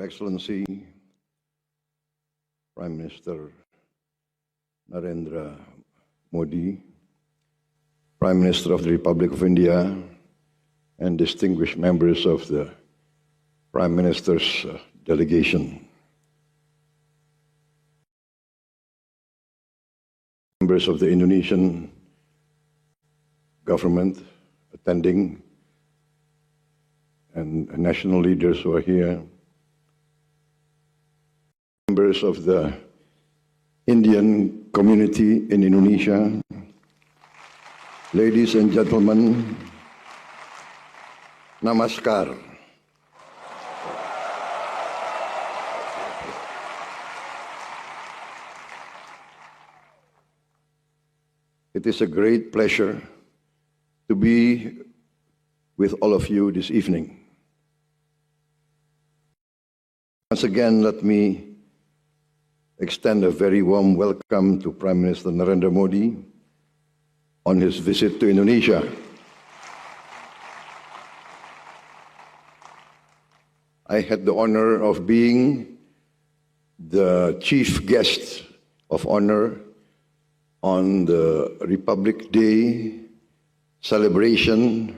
Your Excellency, Prime Minister Narendra Modi, Prime Minister of the Republic of India, and distinguished members of the Prime Minister's delegation, members of the Indonesian government attending, and national leaders who are here, members of the Indian community in Indonesia, ladies and gentlemen, namaskar. It is a great pleasure to be with all of you this evening. Once again, let me extend a very warm welcome to Prime Minister Narendra Modi on his visit to Indonesia. I had the honor of being the chief guest of honor on the Republic Day celebration,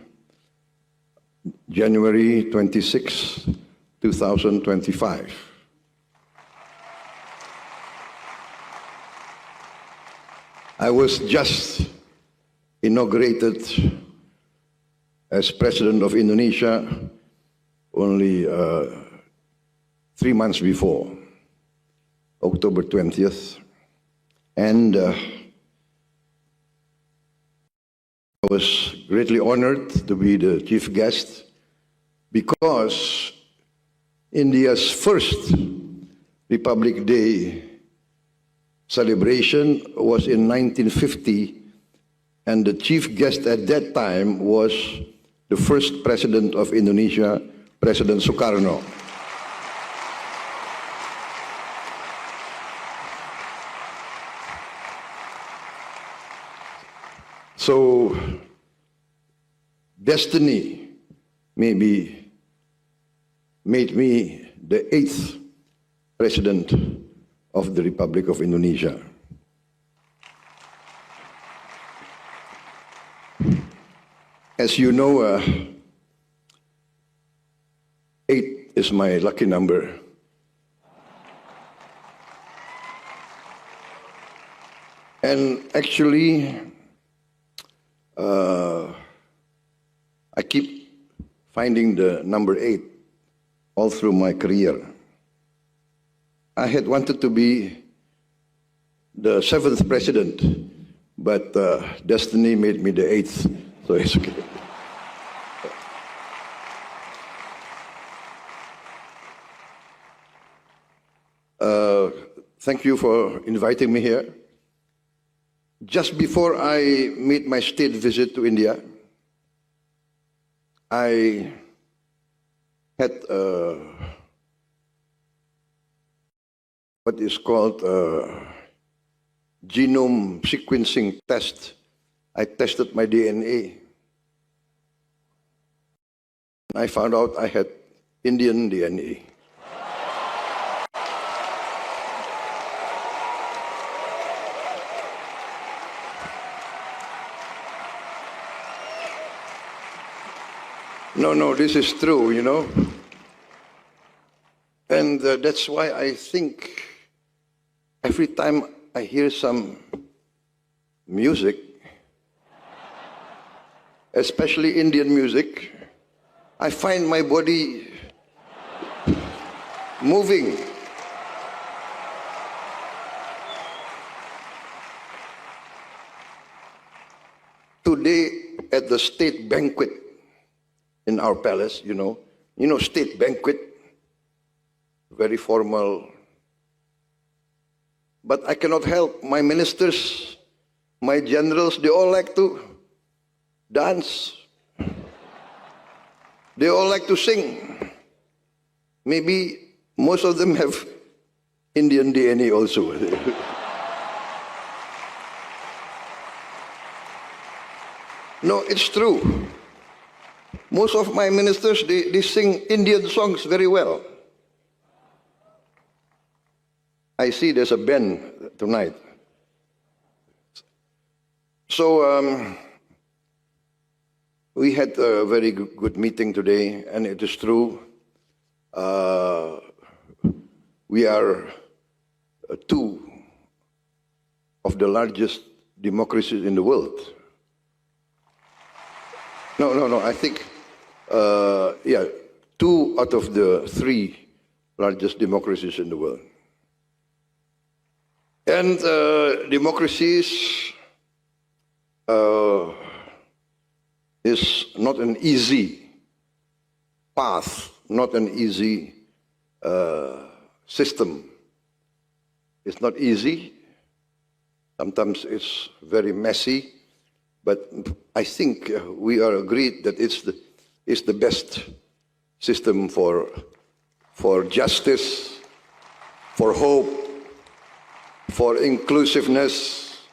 January 26, 2025. I was just inaugurated as President of Indonesia only 3 months before, October 20th, and I was greatly honored to be the chief guest because India's first Republic Day celebration was in 1950, and the chief guest at that time was the first president of Indonesia, President Sukarno. So, destiny maybe made me the 8th president of the Republic of Indonesia. As you know, 8 is my lucky number. And actually, I keep finding the number 8 all through my career. I had wanted to be the 7th president, but destiny made me the 8th, so it's okay. Thank you for inviting me here. Just before I made my state visit to India, I had what is called a genome sequencing test. I tested my DNA. I found out I had Indian DNA. No, this is true, you know. And that's why I think every time I hear some music, especially Indian music, I find my body moving. Today at the state banquet in our palace, you know, state banquet, very formal. But I cannot help, my ministers, my generals, they all like to dance. They all like to sing. Maybe most of them have Indian DNA also. No, it's true. Most of my ministers, they sing Indian songs very well. I see there's a Ben tonight. So we had a very good meeting today, and it is true. We are two of the largest democracies in the world. No. I think, yeah, 2 out of the 3 largest democracies in the world. And democracies is not an easy path, not an easy system. It's not easy. Sometimes it's very messy, but I think we are agreed that it's the best system for justice, for hope, for inclusiveness.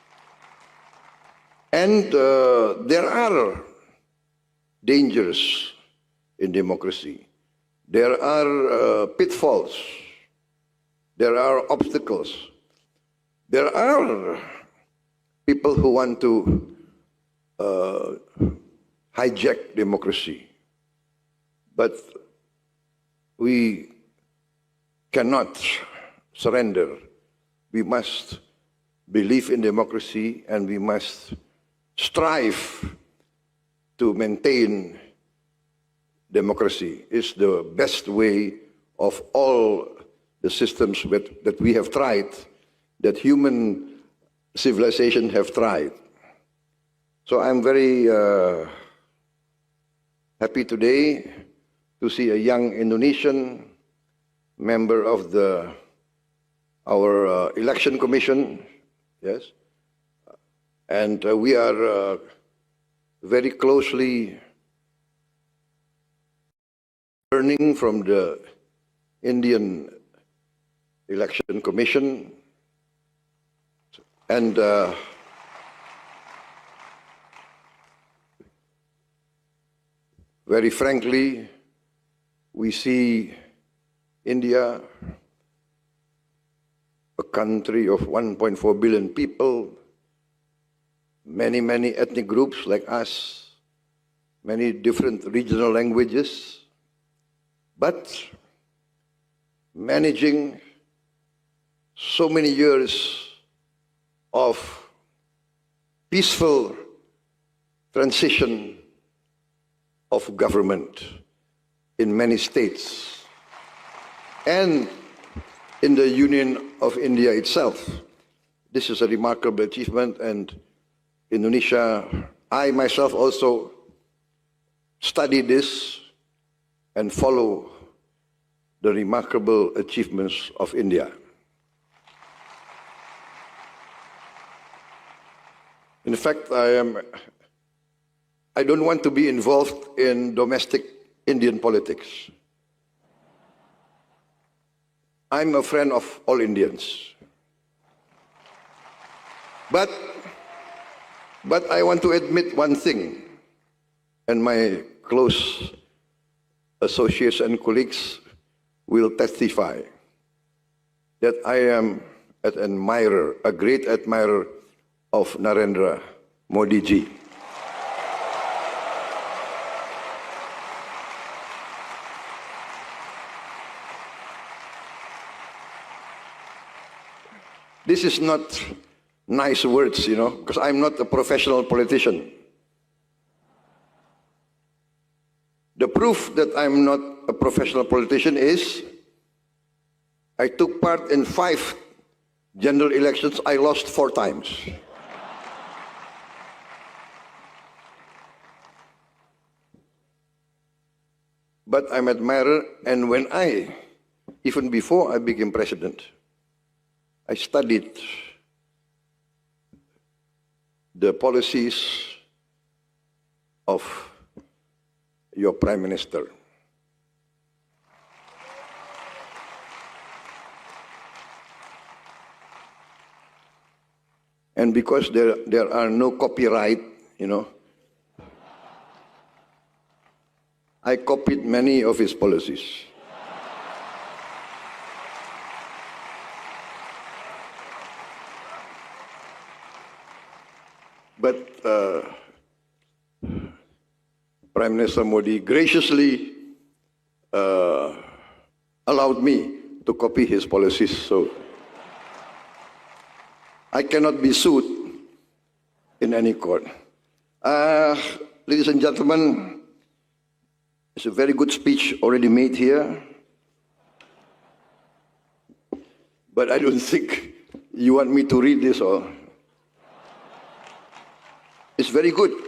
And there are dangers in democracy. There are pitfalls. There are obstacles. There are people who want to hijack democracy. But we cannot surrender. We must believe in democracy, and we must strive to maintain democracy. It's the best way of all the systems that we have tried, that human civilization have tried. So I'm very happy today to see a young Indonesian member of our election commission, yes, and we are very closely learning from the Indian Election Commission, and very frankly, we see India, a country of 1.4 billion people, many ethnic groups like us, many different regional languages, but managing so many years of peaceful transition of government in many states and in the Union of India itself. This is a remarkable achievement, and Indonesia, I myself also study this and follow the remarkable achievements of India. In fact, I don't want to be involved in domestic Indian politics. I'm a friend of all Indians. But I want to admit one thing, and my close associates and colleagues will testify, that I am an admirer, a great admirer of Narendra Modi ji. This is not nice words, you know, because I'm not a professional politician. The proof that I'm not a professional politician is I took part in 5 general elections. I lost 4 times. But I'm an admirer, and when even before I became president, I studied the policies of your Prime Minister. And because there are no copyright, you know, I copied many of his policies. Prime Minister Modi graciously allowed me to copy his policies. So I cannot be sued in any court. Ladies and gentlemen, it's a very good speech already made here. But I don't think you want me to read this all. It's very good.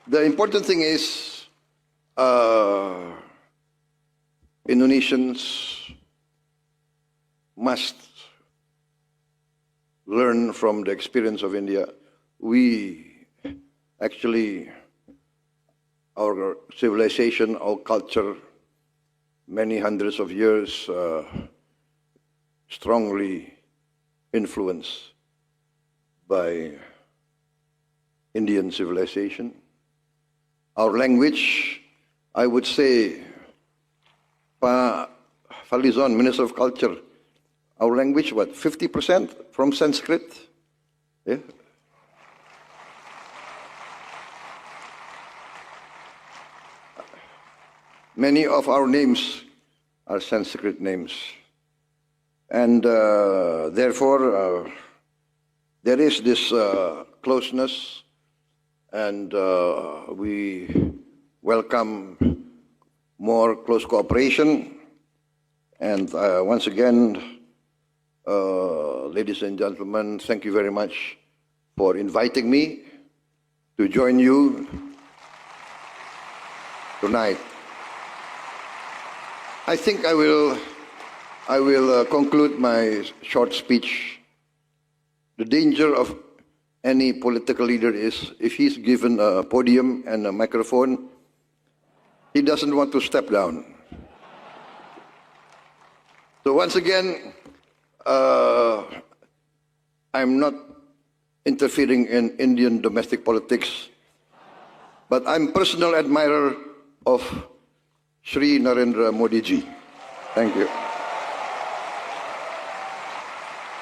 The important thing is Indonesians must learn from the experience of India. We actually, our civilization, our culture, many hundreds of years strongly influenced by Indian civilization. Our language, I would say, Pa Falizon, Minister of Culture, our language, what, 50% from Sanskrit? Yeah. Many of our names are Sanskrit names. And therefore, there is this closeness, and we welcome more close cooperation. And once again, ladies and gentlemen, thank you very much for inviting me to join you tonight. I think I will conclude my short speech. The danger of any political leader is if he's given a podium and a microphone, he doesn't want to step down. So once again, I'm not interfering in Indian domestic politics, but I'm personal admirer of Shri Narendra Modi ji. Thank you.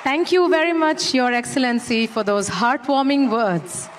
Thank you very much, Your Excellency, for those heartwarming words.